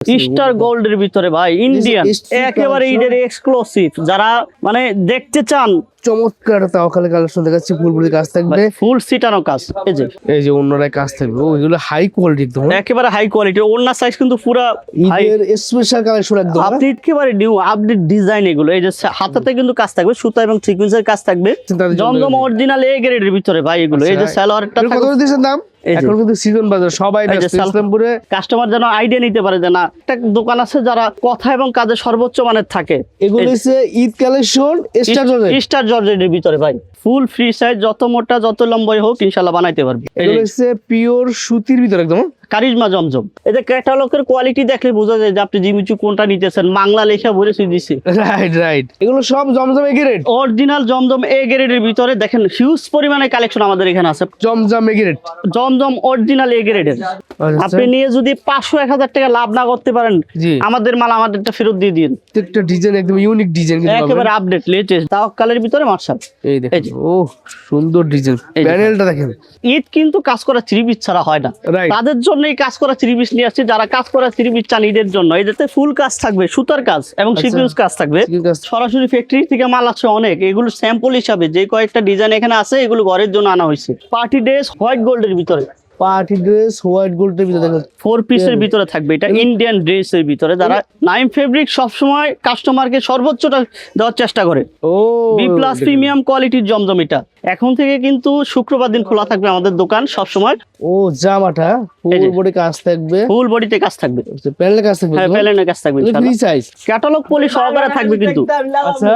Star গোল্ডের ভিতরে ভাই ইন্ডিয়ান একেবারে ঈদের এক্সক্লুসিভ যারা মানে দেখতে চান চমৎকার তাওয়াক্কাল কালেকশন দেখাচ্ছি, ফুলপুরি কাজ থাকবে, ফুল সিটানো কাজ। এই যে অন্যরাই কাজ থাকবে, ওইগুলো হাই কোয়ালিটি একদম, একেবারে হাই কোয়ালিটি। ওন্না সাইজ কিন্তু পুরো ঈদের স্পেশাল কালেকশন একদম, আপনি একেবারে নিউ আপডেট ডিজাইন এগুলো। এই যে হাতাতে কিন্তু কাজ থাকবে, সুতা এবং সিকোয়েন্সের কাজ থাকবে, জমজম অরিজিনাল এ গ্রেডের ভিতরে ভাই এগুলো। এই যে সালোয়ারটা কত করে দিয়েছেন দাম? এখন কিন্তু সিজন বাজার সবাই ইসলামপুরে কাস্টমার যেন আইডিয়া নিতে পারে যে না একটা দোকান আছে যারা কথা এবং কাজে সর্বোচ্চ মানের থাকে। এগুলো হচ্ছে ঈদ কালেকশন স্টার জর্জেটের ভিতরে ভাই, ফুল ফ্রি সাইজ, যত মোটা যত লম্বাই হোক ইনশাআল্লাহ বানাইতে পারবে। এগুলো হচ্ছে পিওর সুতির ভিতরে একদম কারিজমা জমজম। এই যে ক্যাটালগের কোয়ালিটি দেখলে বোঝা যায় যে আপনি জিমিচু কোনটা নিতেছেন, বাংলা লেখা ভরে দিছি। রাইট এগুলো সব জমজম এ গ্রেড, অরিজিনাল জমজম এ গ্রেডের ভিতরে দেখেন হিউজ পরিমাণে কালেকশন আমাদের এখানে আছে। জমজম A grade, Zamzam original A গ্রেডের। আপনি নিয়ে যদি 500-1000 টাকা লাভ না করতে পারেন, আমাদের মাল আমাদেরটা ফেরত দিয়ে দিন। প্রত্যেকটা ডিজাইন একদম ইউনিক ডিজাইন, একেবারে আপডেট লেটেস্ট তাওয়াক্কালের ভিতরে মার্শাল। এই দেখেন ও সুন্দর ডিজাইন, প্যানেলটা দেখেন। ঈদ কিন্তু কাজ করা থ্রি পিস ছাড়া হয় না, তাদের জন্যই কাজ করা থ্রি পিস নিয়ে আসছে। যারা কাজ করা থ্রি পিস চান ঈদের জন্য, এটাতে ফুল কাজ থাকবে, সুতার কাজ এবং সিকোয়েন্স কাজ থাকবে। সরাসরি ফ্যাক্টরি থেকে মাল আছে অনেক, এগুলো স্যাম্পল হিসাবে যে কয়েকটা ডিজাইন এখানে আছে এগুলো ঘরের জন্য আনা হয়েছে। পার্টি ড্রেস হোয়াইট গোল্ডের ভিতরে, পার্টি ড্রেস হোয়াইট গোল্ডের ভিতরে দেখেন 4 পিসের ভিতরে থাকবে। এটা ইন্ডিয়ান ড্রেসের ভিতরে। যারা নাইম ফেব্রিক সব সময় কাস্টমারকে সর্বোচ্চটা দেওয়ার চেষ্টা করে। ও বি প্লাস প্রিমিয়াম কোয়ালিটির জমজম এটা। এখন থেকে কিন্তু শুক্রবার দিন খোলা থাকবে আমাদের দোকান সব সময়। ও জামাটা ফুল বডি কাজ থাকবে, ফুল বডিতে কাজ থাকবে, প্যানেলের কাজ থাকবে, হ্যাঁ প্যানেলের কাজ থাকবে ফ্রি সাইজ, ক্যাটালগ পলি সহকারে থাকবে কিন্তু। আচ্ছা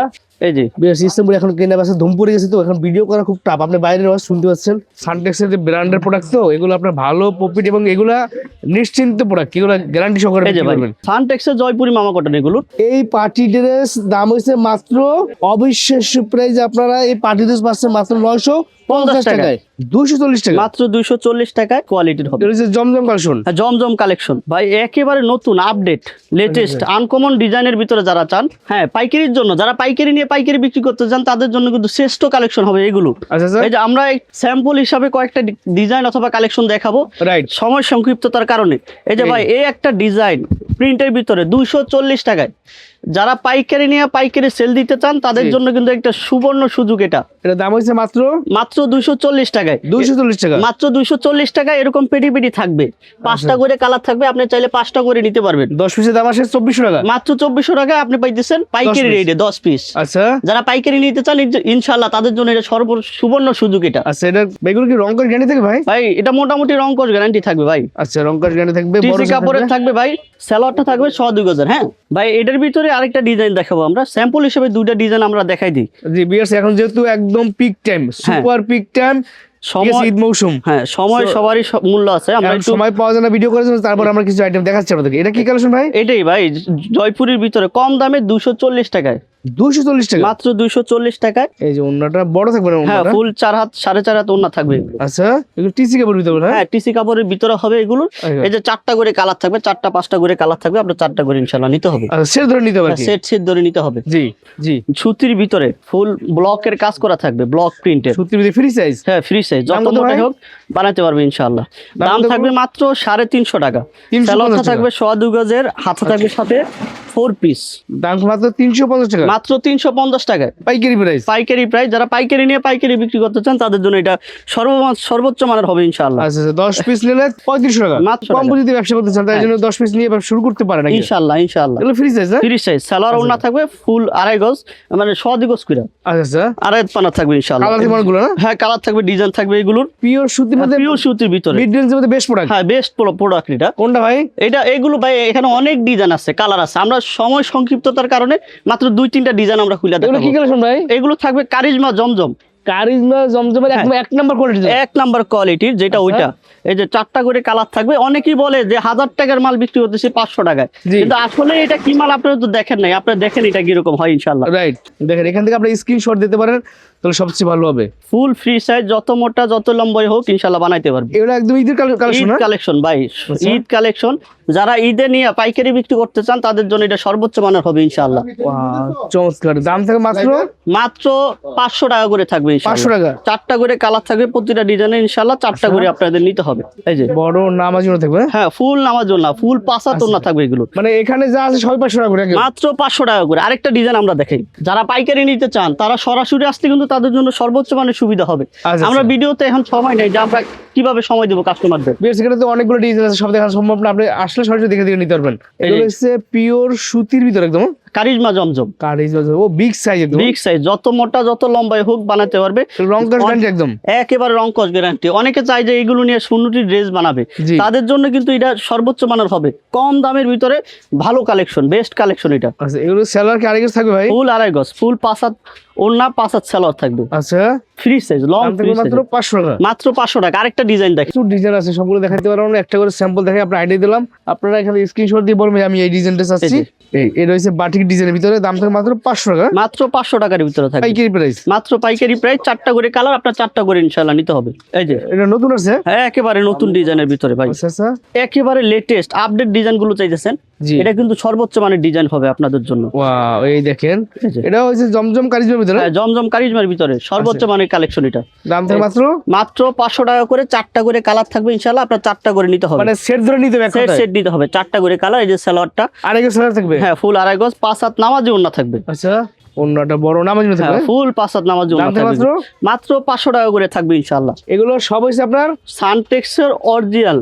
এই যে সিস্টেম এখন কেনা বেচা ধুম পড়ে গেছে, তো এখন ভিডিও করা খুব টাফ। আপনি বাইরের আওয়াজ শুনতে পাচ্ছেন, সানটেক্সের যে ব্র্যান্ডের প্রোডাক্ট, তো এগুলো আপনার ভালো প্রফিট এবং এগুলা নিশ্চিন্ত প্রোডাক্ট, এগুলো গ্যারান্টি সহকারে বিক্রি করবেন। সানটেক্সের জয়পুরি মামা কটন এগুলো। এই পার্টি ড্রেস দাম হইছে মাত্র অবিশ্বাস্য প্রাইস, আপনারা এই পার্টি ড্রেস পাচ্ছেন মাত্র 950 টাকায়, 240 টাকা, মাত্র 240 টাকায় কোয়ালিটির হবে। এটা জমজম কালেকশন, জমজম কালেকশন ভাই একেবারে নতুন আপডেট লেটেস্ট আনকমন ডিজাইনের ভিতরে যারা চান, হ্যাঁ পাইকারির জন্য, যারা পাইকারি নিয়ে পাইকারি বিক্রি করতে চান তাদের জন্য কিন্তু শ্রেষ্ঠ কালেকশন হবে এগুলো। এই যে আমরা স্যাম্পল হিসাবে কয়েকটা ডিজাইন অথবা কালেকশন দেখাবো সময় সংক্ষিপ্ততার কারণে। এই যে ভাই এই একটা ডিজাইন প্রিন্টের ভিতরে 240 টাকায়, যারা পাইকারি নিয়ে পাইকারি সেল দিতে চান তাদের জন্য কিন্তু একটা সুবর্ণ সুযোগ। এটা দাম হচ্ছে মাত্র 240 টাকায়, 240 টাকা, মাত্র 240 টাকায়। এরকম পেটি পেটি থাকবে, 5টা করে কালার থাকবে, আপনি চাইলে 5টা করে নিতে পারবেন। 10 পিসের দাম আসে 2400 টাকা, মাত্র 2400 টাকায় আপনি পাইতেছেন পাইকারি রেটে 10 পিস। আচ্ছা যারা পাইকারি নিতে চান ইনশাআল্লাহ তাদের জন্য এটা সুবর্ণ সুযোগ এটা। আচ্ছা এটা বেগুন কি রং কস গ্যারান্টি থাকবে ভাই? ভাই এটা মোটামুটি রং কস গ্যারান্টি থাকবে ভাই। আচ্ছা রং কস গ্যারান্টি থাকবে, টিসি কাপড়ের থাকবে ভাই, সালোয়ারটা থাকবে 2 গজের। হ্যাঁ ভাই এটার ভিতরে আরেকটা ডিজাইন দেখাবো আমরা, স্যাম্পল হিসেবে 2টা ডিজাইন আমরা দেখাই দিই। জি বিয়ার্স এখন যেহেতু একদম peak time, super peak time, Eid মৌসুম, হ্যাঁ সময় সবারই মূল্য আছে। আমরা একটু সময় পাওয়া যায় না ভিডিও করার জন্য, তারপর আমরা কিছু আইটেম দেখাচ্ছি আপনাদেরকে। এটা কি কালেকশন ভাই? এটাই ভাই জয়পুরের ভিতরে কম দামে 240 টাকায়, 240 টাকা, মাত্র 240 টাকায়। এই যে ওন্নাটা বড় থাকবে না? হ্যাঁ ফুল 4 হাত 4.5 হাত ওন্না থাকবে। আচ্ছা এগুলো টিসি কাপড়ের ভিতরে? হ্যাঁ টিসি কাপড়ের ভিতরে হবে এগুলো। এই যে 4টা করে কালার থাকবে, 4টা 5টা করে কালার থাকবে, আপনার 4টা করে ইনশাআল্লাহ নিতে হবে। আচ্ছা সেট ধরে নিতে হবে, সেট ধরে নিতে হবে। জি জি সুতির ভিতরে ফুল ব্লকের কাজ করা থাকবে, ব্লক প্রিন্টের, সুতির ভিতরে ফ্রি সাইজ, হ্যাঁ ফ্রি সাইজ, যত মোটা হোক বানাতে পারবে ইনশাআল্লাহ। দাম থাকবে মাত্র 350 টাকা, সালোয়ারটা থাকবে 2 গজের, হাতা থাকবে সাথে 4 পিস, দাম মাত্র 350 টাকা, মাত্র 350 টাকায় পাইকারি প্রাইস। পাইকারি প্রাইস। যারা পাইকারি নিয়ে পাইকারি বিক্রি করতে চান তাদের জন্য এটা সর্বোচ্চ মানের হবে ইনশাআল্লাহ। আচ্ছা 10 পিস নিলে 3500 টাকা, মাত্র কম যদি ব্যবসা করতে চান তার জন্য 10 পিস নিয়ে ব্যবসা শুরু করতে পারেন ইনশাআল্লাহ। ইনশাআল্লাহ এগুলো free size, free size, salwar ওন্না থাকবে ফুল 2.5 গজ, মানে 2 গজ করে। আচ্ছা 2.5 পানা থাকবে ইনশাআল্লাহ। কালার থাকবে গুলো না? হ্যাঁ কালার থাকবে, ডিজাইন থাকবে এগুলোর পিওর সুতির মধ্যে, পিওর সুতির ভিতরে মিড রেঞ্জের মধ্যে বেস্ট প্রোডাক্ট। হ্যাঁ বেস্ট প্রোডাক্ট এটা। কোনটা ভাই? এটা এগুলো ভাই এখানে অনেক ডিজাইন আছে, কালার আছে, আমরা সময় সংক্ষিপ্ততার কারণে মাত্র 2-3টা ডিজাইন আমরা খুলে দেখাবো। এগুলো কি কালেকশন ভাই? এগুলো থাকবে কারিজমা জমজম, কারিজমা জমজমের এক নাম্বার কোয়ালিটি, 1 নাম্বার কোয়ালিটির যেটা ওইটা। এই যে 4টা করে কালার থাকবে। অনেকেই বলে যে 1000 টাকার মাল বিক্রি করতেছে 500 টাকায়, কিন্তু আসলে এটা কি মাল আপনারা তো দেখেন নাই, আপনারা দেখেন এটা কিরকম হয় ইনশাআল্লাহ। রাইট দেখেন এখান থেকে আপনি স্ক্রিনশট দিতে পারেন, তাহলে সবচেয়ে ভালো হবে। ফুল ফ্রি সাইজ, যত মোটা যত লম্বাই হোক ইনশাআল্লাহ বানাইতে পারবে। এগুলো একদম ঈদের কালেকশন, ঈদ কালেকশন ভাই, ঈদ কালেকশন। যারা ঈদে নিয়ে পাইকারি বিক্রি করতে চান তাদের জন্য এটা সর্বোচ্চ মানের হবে ইনশাআল্লাহ। চমৎকার। দাম থাকে মাত্র 500 টাকা করে থাকবে ইনশাআল্লাহ। 500 টাকা? 4টা করে কালার থাকবে প্রতিটা ডিজাইনে ইনশাআল্লাহ, 4টা করে আপনাদের নিতে হবে। এই যে বড় নামাজি ওড়না থাকবে। হ্যাঁ, ফুল নামাজ ওড়না, ফুল পাঁচাত ওড়না থাকবে এগুলো। মানে এখানে যা আছে সবাই 500 টাকা করে একদম? মাত্র 500 টাকা করে। আরেকটা ডিজাইন আমরা দেখাই, যারা পাইকারি নিতে চান তারা সরাসরি আসলে কিন্তু তাদের জন্য সর্বোচ্চ মানের সুবিধা হবে। আচ্ছা, আমরা ভিডিওতে এখন সময় নেই যে আমরা কিভাবে সময় দেবো কাস্টমারদের। বেশ, এখানে তো অনেকগুলো ডিজাইন আছে, সব দেখা সম্ভব না, আপনি আসলে সরাসরি দেখে দেখে নিতে পারবেন। এগুলো হচ্ছে পিওর সুতির ভিতরে একদম কারিজমা জমজম, ও বিগ সাইজ একদম, বিগ সাইজ, যত মোটা যত লম্বাই হোক বানাতে পারবে। রং কস গ্যারান্টি একদম, একেবারে রং কস গ্যারান্টি। অনেকে চায় যে এগুলো নিয়ে সুন্নতি ড্রেস বানাবে, জি। তাদের জন্য কিন্তু এটা সর্বোচ্চ মানের হবে, কম দামের ভিতরে ভালো কালেকশন, বেস্ট কালেকশন এটা। আচ্ছা এগুলো সেলার কি আড়াই গজ থাকবে ভাই? ফুল আড়াই গজ, ফুল পাঁচাত ওড়না, পাঁচাত সালোয়ার থাকবে। আচ্ছা free size, long free size, মাত্র 500 টাকা। মাত্র 500 টাকা। আরেকটা ডিজাইন দেখি, কিছু ডিজাইন আছে, সবগুলো দেখাতে পারবো না, একটা করে স্যাম্পল দেখে আপনার আইডিয়া দিলাম, আপনারা এখানে স্ক্রিনশট দিয়ে বলবেন আমি এই ডিজাইনটা চাচ্ছি। এই রয়েছে বাটিক ডিজাইনের ভিতরে, দাম থাকে মাত্র 500 টাকা, মাত্র 500 টাকার ভিতরে থাকবে পাইকারি প্রাইস, মাত্র পাইকারি প্রাইস। 4টা করে কালার, আপনার 4টা করে ইনশাআল্লাহ নিতে হবে। এই যে এটা নতুন আছে, হ্যাঁ, একেবারে নতুন ডিজাইনের ভিতরে ভাই, আচ্ছা আচ্ছা, একেবারে লেটেস্ট আপডেট ডিজাইন গুলো চাইতেছেন, জি। এটা কিন্তু সর্বোচ্চ মানের ডিজাইন হবে আপনাদের জন্য। ওয়াও, এই দেখেন এই যে। এটা হচ্ছে জমজম কারিজমার ভিতরে, হ্যাঁ, জমজম কারিজমার ভিতরে সর্বোচ্চ মানের কালেকশন এটা। দাম থাকে মাত্র মাত্র 500 টাকা করে। 4টা করে কালার থাকবে ইনশাআল্লাহ, আপনার 4টা করে নিতে হবে, মানে সেট ধরে নিতে হবে, সেট সেট নিতে হবে। 4টা করে কালার। এই যে সালোয়ারটা, আড়াই গজ সেলার থাকবে, হ্যাঁ, ফুল আড়াই গজ, 5 হাত নামাজি ওড়না থাকবে। আচ্ছা অন্যটা বড় নামাজ হ্যাঁ, থাকবে, ফুল 5 হাত নামাজি ওড়না দাম থাকে থাকবে, মাত্র 500 টাকা করে থাকবে ইনশাআল্লাহ। এগুলো সব হচ্ছে আপনার সানটেক্সের অরিজিনাল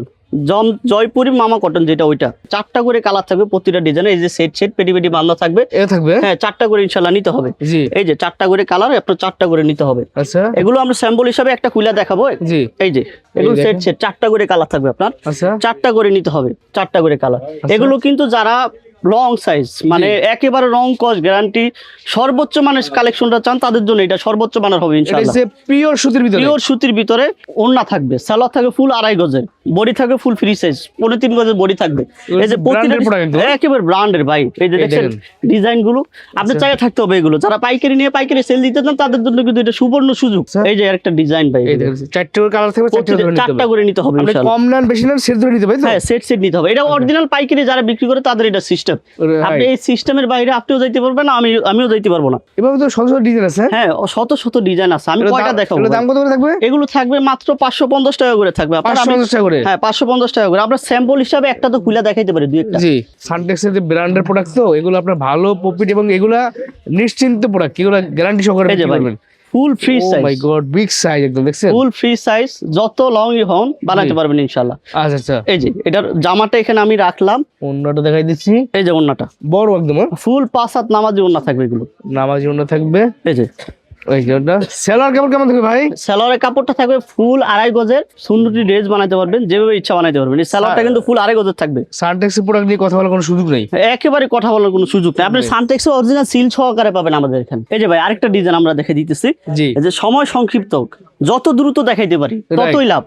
জয়পুরি মামা কটন, যেটা ওইটা। 4টা করে কালার থাকবে প্রতিটা ডিজাইনে। এই যে সেট সেট পেটি পেটি বান্ধা থাকবে, এ থাকবে, হ্যাঁ, 4টা করে ইনশাআল্লাহ নিতে হবে। জি। এই যে 4টা করে কালার, আপনার 4টা করে নিতে হবে। আচ্ছা এগুলো আমরা স্যাম্পল হিসাবে একটা খুলে দেখাবো। জি, এই যে এগুলো সেট সেট 4টা করে কালার থাকবে আপনার, আচ্ছা 4টা করে নিতে হবে, 4টা করে কালার। এগুলো কিন্তু যারা লং সাইজ, মানে একেবারে রং কস গ্যারান্টি, সর্বোচ্চ মানের কালেকশনটা চান, তাদের জন্য এটা সর্বোচ্চ মানের হবে এটা ইনশাআল্লাহ। হচ্ছে পিওর সুতির ভিতরে, পিওর সুতির ভিতরে ওড়না থাকবে, সালোয়ার থাকবে ফুল আড়াই গজের, বডি থাকবে ফুল ফ্রি সাইজ, 3.5 গজের বডি থাকবে। এই যে প্রতিটা branded product একদম। একেবারে ব্র্যান্ডের ভাই। এই যে দেখেন ডিজাইন গুলো, আপনি চাইলে থাকতে হবে এগুলো। যারা পাইকারি নিয়ে পাইকারি সেল দিতে চান তাদের জন্য কিন্তু এটা সুবর্ণ সুযোগ। এই যে আরেকটা ডিজাইন ভাই, এই দেখেন 4টা করে কালার থাকবে, 4টা ধরে নিতে 4টা হবে, করে নিতে হবে আপনি ইনশাআল্লাহ। কম নেন বেশি নেন সেট ধরে নিতে হবে, তাই তো? হ্যাঁ, সেট সেট নিতে হবে। এটা অরিজিনাল পাইকারি যারা বিক্রি করে তাদের এটা সিস্টেম। আপনি এই সিস্টেমের বাইরে আপনিও যাইতে পারবেন না, আমিও যাইতে পারবো না। এভাবে তো শত শত ডিজাইন আছে, হ্যাঁ, শত শত ডিজাইন আছে, আমি কয়টা দেখাবো। এগুলোর দাম কত করে থাকবে? এগুলো থাকবে মাত্র 550 টাকা করে থাকবে আপনার। 550 টাকা করে? হ্যাঁ, 550 টাকা করে। আমরা স্যাম্পল হিসাবে একটা তো খুলে দেখাইতে পারি, দুই একটা। জি, সানটেক্সের যে ব্র্যান্ডের প্রোডাক্ট, তো এগুলো আপনার ভালো প্রফিট এবং এগুলা নিশ্চিন্ত প্রোডাক্ট, এগুলো গ্যারান্টি সহকারে এই যে বিক্রি ভাই, করবেন। ফুল ফ্রি ও সাইজ, মাই গড, বিগ সাইজ একদম, দেখছেন? ফুল ফ্রি সাইজ, যত লংই হন বানাতে পারবেন ইনশাআল্লাহ। আচ্ছা আচ্ছা, এই যে এটার জামাটা এখানে আমি রাখলাম, অন্যটা দেখাই দিচ্ছি, এই যে ওন্নাটা বড় একদম, ফুল 5 হাত নামাজি ওন্না থাকবে এগুলো। নামাজি অন্য থাকবে, এই যে ওই যেটা সেলার কেমন কেমন থাকবে ভাই? সালোয়ারের কাপড়টা থাকবে ফুল আড়াই গজের, সুন্দরী ড্রেস বানাতে পারবেন, যেভাবে ইচ্ছা বানাতে পারবেন। এই সালোয়ারটা কিন্তু ফুল আড়াই গজের থাকবে। সানটেক্সের প্রোডাক্ট নিয়ে কথা বলার কোনো সুযোগ নেই, একেবারে কথা বলার কোনো সুযোগ নেই। আপনি সানটেক্সের অরিজিনাল সিল সহকারে পাবেন আমাদের এখানে। এই যে ভাই, আরেকটা ডিজাইন আমরা দেখে দিতেছি। জি। এই যে সময় সংক্ষিপ্ত হোক, যত দ্রুত দেখাইতে পারি ততই লাভ।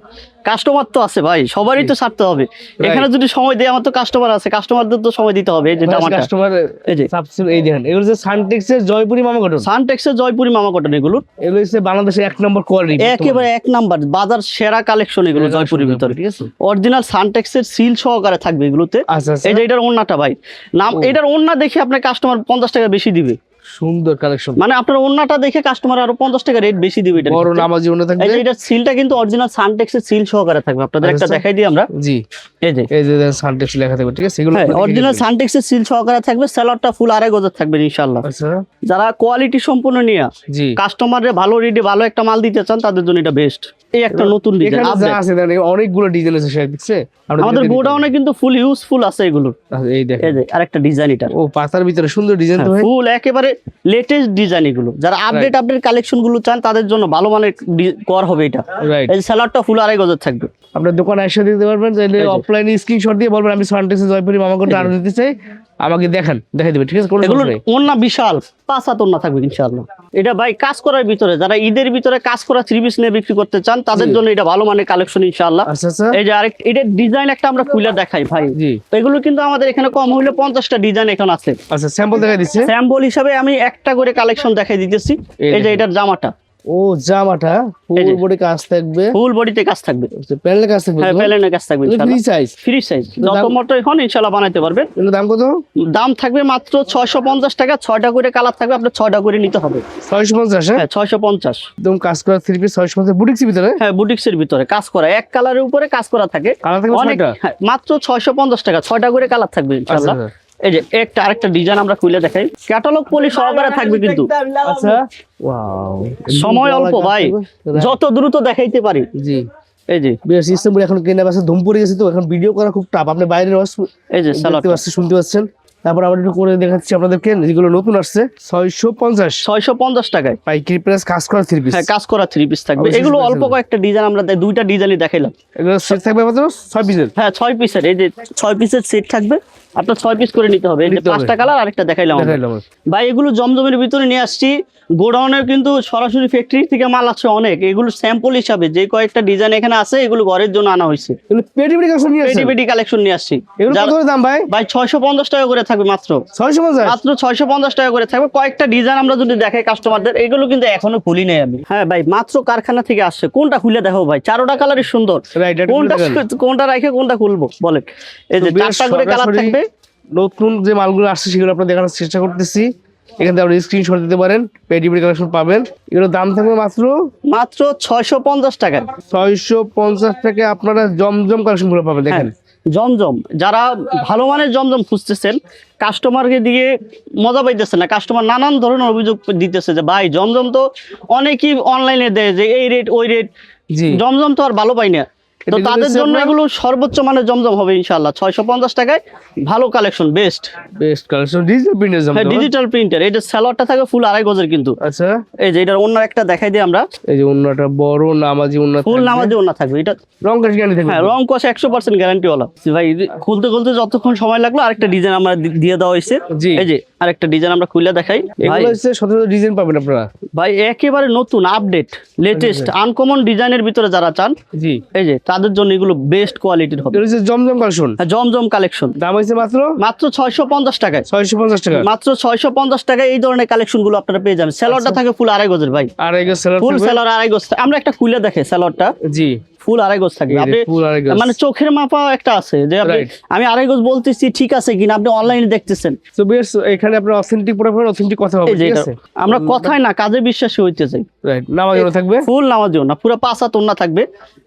কাস্টমার তো আছে ভাই, সবারই তো ছাড়তে হবে। এখানে যদি সময় দেয়, আমার তো কাস্টমার আছে, কাস্টমারদের তো সময় দিতে হবে। এই যে জামাটা, কাস্টমার এই যে সাবস্ক্রাইব, এই দেখেন এগুলো যে সানটেক্সের জয়পুরি মামা কটন, সানটেক্সের জয়পুরি মামা কটন, এগুলো এগুলো হচ্ছে বাংলাদেশের 1 নম্বর কোয়ালিটি, একেবারে 1 নাম্বার বাজার সেরা কালেকশন এগুলো জয়পুরের ভিতরে। ঠিক আছে? অরিজিনাল সানটেক্সের সিল সহকারে থাকবে এগুলোতে। আচ্ছা আচ্ছা, এই যে এটার ওন্নাটা ভাই, নাম এটার ওন্না দেখে আপনার কাস্টমার 50 টাকা বেশি দিবে। সুন্দর কালেকশন, মানে আপনার ওন্নাটা দেখে কাস্টমার আরো 50 টাকা রেট বেশি দিবে। এটা বড় নামাজি অন্য থাকবে। এই যে এটার সিলটা কিন্তু অরিজিনাল সানটেক্সের সিল সহকারে থাকবে। আপনাদের একটা আচ্ছা। দেখাই দিই আমরা। জি, এই যে এই যে সানটেক্স লেখা থাকবে, ঠিক আছে? এগুলো অরিজিনাল সানটেক্সের সিল সহকারে থাকবে। সালোয়ারটা ফুল আড়াই গজের থাকবে ইনশাআল্লাহ। আচ্ছা যারা কোয়ালিটি সম্পূর্ণ নিয়ে জি, কাস্টমারে ভালো রেটে ভালো একটা মাল দিতে চান, তাদের জন্য এটা বেস্ট। এই একটা নতুন ডিজাইন এখানে যা আছে দেখেন, অনেকগুলো ডিজাইন আছে, শেয়ার দিচ্ছে আমাদের গোডাউনে কিন্তু ফুল ইউজফুল আছে এগুলো। এই দেখেন, এই যে আরেকটা ডিজাইন, এটা ও পাতার ভিতরে সুন্দর ডিজাইন তো ভাই, ফুল একেবারে লেটেস্ট ডিজাইন এগুলো। যারা আপডেট কালেকশন গুলো চান, তাদের জন্য ভালো মানের কর হবে এটা। রাইট। এই সালোয়ারটা ফুল আড়াই গজের থাকবে। আপনার দোকানে এসে দিতে পারবেন, চাইলে অফলাইনে স্ক্রিনশট দিয়ে বলবেন আমি সানটেক্সের জয়পুরি মামা কটন আরো দিতে চাই, আমাকে দেখাই দিবে, ঠিক আছে? কোনো এগুলো সমস্যা নেই। ওন্না বিশাল 5 হাত ওন্না থাকবে ইনশাআল্লাহ। এটা ভাই কাজ করার ভিতরে, যারা ঈদের ভিতরে কাজ করা 3 পিস নিয়ে বিক্রি করতে চান, তাদের জন্য এটা ভালো মানের কালেকশন ইনশাআল্লাহ। আচ্ছা আচ্ছা, এই যে আরেক এটা ডিজাইন একটা আমরা খুলে দেখাই ভাই। জি। এগুলো কিন্তু আমাদের এখানে কম হইলে 50টা ডিজাইন এখন আছে। আচ্ছা স্যাম্পল দেখাই দিচ্ছে, স্যাম্পল হিসাবে আমি একটা করে কালেকশন দেখাই দিতেছি। এই যে এটার জামাটা, ও জামাটা ফুল বডি কাজ থাকবে, ফুল বডিতে কাজ থাকবে, প্যানেলের কাজ থাকবে, হ্যাঁ প্যানেলের কাজ থাকবে ফ্রি সাইজ, ফ্রি সাইজ যত মোটর এখন ইনশাআল্লাহ বানাইতে পারবেন। এর দাম কত? দাম থাকবে মাত্র 650 টাকা, 6টা করে কালার থাকবে, আপনার 6টা করে নিতে হবে। 650? হ্যাঁ 650 একদম কাজ করা থ্রি পিস 650 বুটিক্সের ভিতরে। হ্যাঁ বুটিক্সের ভিতরে কাজ করা, এক কালারের উপরে কাজ করা থাকে, কালার থাকবে অনেক 6টা? হ্যাঁ, মাত্র 650 টাকা, 6টা করে কালার থাকবে ইনশাআল্লাহ। এই যে একটা আরেকটা ডিজাইন আমরা খুলে দেখাই, ক্যাটালগ পলি সহকারে থাকবে কিন্তু। আচ্ছা ওয়াও, সময় অল্প ভাই, যত দ্রুত দেখাইতে পারি। জি এই যে বিয়ার সিস্টেম এখন কেনা বাসে ধুম পড়ে গেছে, তো এখন ভিডিও করা খুব টাফ, আপনি বাইরের আওয়াজ এই যে সালোয়ার দেখতে পাচ্ছেন, শুনতে পাচ্ছেন। তারপর আমরা একটু করে দেখাচ্ছি আপনাদেরকে, যেগুলো নতুন আসছে 650 টাকায় পাইকারি প্রাইস, কাজ করা থ্রি পিস। হ্যাঁ কাজ করা থ্রি পিস থাকবে, অবশ্যই এগুলো থাকবে। অল্প কয়েকটা ডিজাইন আমরা দুইটা ডিজাইনই দেখাইলাম। এগুলো সেট থাকবে মাত্র 6 পিসের। হ্যাঁ 6 পিসের, এই যে 6 পিসের সেট থাকবে, আপনার 6 পিস করে নিতে হবে। এই যে নিতে হবে। 5টা কালার আরেকটা দেখাইলাম আমরা। দেখাইলাম। ভাই এগুলো জমজমের ভিতরে নিয়ে আসছি, গোডাউনের কিন্তু সরাসরি ফ্যাক্টরি থেকে মাল আসছে অনেক, এগুলো স্যাম্পল হিসাবে যে কয়েকটা ডিজাইন এখানে আছে এগুলো ঘরের জন্য আনা হয়েছে। এগুলো পেটি পেটি কালেকশন নিয়ে আসছেন? পেটি পেটি কালেকশন নিয়ে আসছি। এগুলো কত করে দাম ভাই? ভাই 650 টাকা করে থাকবে মাত্র। 650? মাত্র 650 টাকা করে থাকবে। কয়েকটা ডিজাইন আমরা যদি দেখাই কাস্টমারদের, এগুলো কিন্তু এখনো খুলি নাই আমি। হ্যাঁ ভাই মাত্র কারখানা থেকে আসছে, কোনটা খুলে দেখো ভাই, 4টা কালারই সুন্দর, রাইট, এটা কোনটা খুলে দেখান। কোনটা রাখে কোনটা খুলবো বলেন। এই যে তো বেশ 4টা করে কালার সরাসরি থাকবে। নতুন যে মালগুলো আসছে সেগুলো আপনার দেখানোর চেষ্টা করতেছি, এখান থেকে আপনি স্ক্রিনশট দিতে পারেন, পেটি পেটি কালেকশন পাবেন। এগুলোর দাম থাকবে মাত্র 650 টাকায়। 650 টাকা আপনারা জমজম কালেকশন গুলো পাবেন। দেখেন জমজম, যারা ভালো মানের জমজম খুঁজতেছেন, কাস্টমারকে দিয়ে মজা পাইতেছে না, কাস্টমার নানান ধরনের অভিযোগ দিতেছে যে ভাই জমজম তো অনেকেই অনলাইনে দেয় যে এই রেট ওই রেট, জি জমজম তো আর ভালো পাই না। তো এটা তাদের হচ্ছে জন্য আপনার- এগুলো সর্বোচ্চ মানের জমজম হবে ইনশাআল্লাহ। 650 টাকায় ভালো collection, best. Best collection, digital প্রিন্টের হ্যাঁ জমজম। Digital printer. এটা সালোয়ারটা থাকে ফুল 2.5 গজের কিন্তু। আচ্ছা এই যে এটার অন্য একটা দেখাই দিই আমরা, এই যে অন্যটা বড় নামাজি অন্য ফুল নামাজি ওন্না থাকবে এটা। রং কাজ গ্যারান্টি থাকবে? হ্যাঁ রং কষা 100% গ্যারান্টি ওয়ালা। ভাই খুলতে খুলতে যতক্ষণ সময় লাগলো আরেকটা ডিজাইন আমরা দিয়ে দেওয়া হয়েছে। জি। এই যে আরেকটা ডিজাইন আমরা খুলে দেখাই। ভাই এগুলো হচ্ছে 17 ডিজাইন পাবেন আপনারা। ভাই একেবারে নতুন আপডেট লেটেস্ট আনকমন ডিজাইনের ভিতরে যারা চান, জি এই যে তাদের জন্য এগুলো বেস্ট কোয়ালিটির হবে। এটা হচ্ছে জমজম কালেকশন, হ্যাঁ জমজম কালেকশন, দাম হচ্ছে মাত্র মাত্র 650 টাকায়। 650 টাকা। মাত্র 650 টাকায় এই ধরনের কালেকশন গুলো আপনারা পেয়ে যাবেন। সেলরটা থাকে ফুল 2.5 গজের ভাই, আর এগুলো সেলার ফুল থাকবে? সেলর 2.5 গজ। আমরা একটা খুলে দেখে সেলরটা জি ফুল 2.5 গজ থাকবে। এই যে আপনি full 2.5 গজ। মানে চোখের মাপা একটা আছে যে আপনি, Right. আমি 2.5 গজ বলতেছি ঠিক আছে কিনা, আপনি অনলাইনে দেখতেছেন। তো বেশ, এখানে আপনার অথেন্টিক প্রোডাক্ট পাবেন, অথেন্টিক কথা হবে, এই যে ঠিক এটা আছে? আমরা কথায় না কাজে বিশ্বাসী হইতে চাই। রাইট, নামাজ থাকবে? ফুল নামাজিও না, পুরো 5 হাত ওন্না থাকবে।